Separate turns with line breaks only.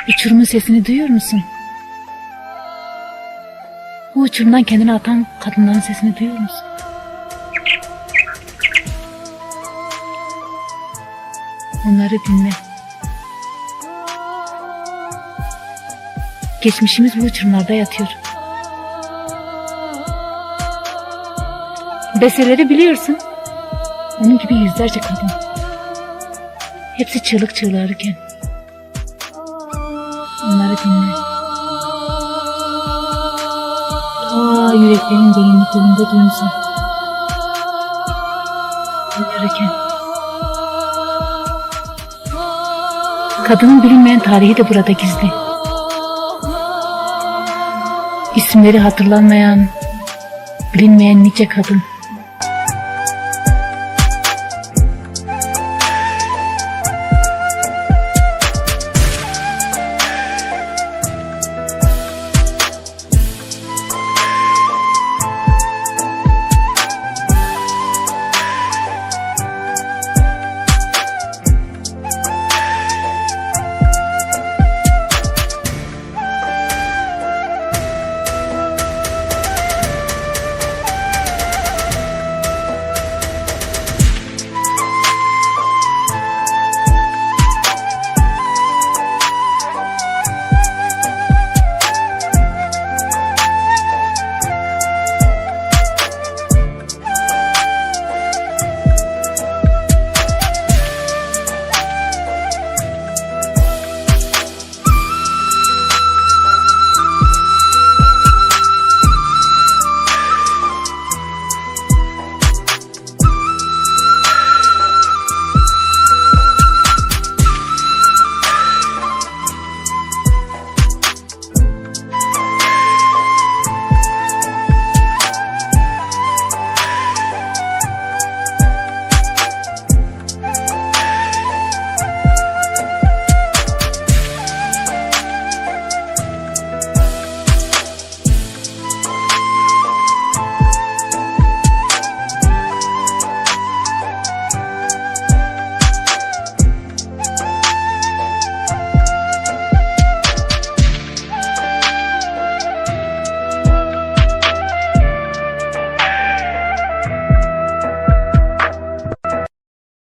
Uçurumun sesini duyuyor musun? Bu uçurumdan kendini atan kadınların sesini duyuyor musun? Onları dinle. Geçmişimiz bu uçurumlarda yatıyor. Besteleri biliyorsun. Onun gibi yüzlerce kadın. Hepsi çığlık çığlarırken. Onları dinle. Yüreklerin derinliklerinde duyunsa. Yürürken. Kadının bilinmeyen tarihi de burada gizli. İsimleri hatırlanmayan, bilinmeyen nice kadın.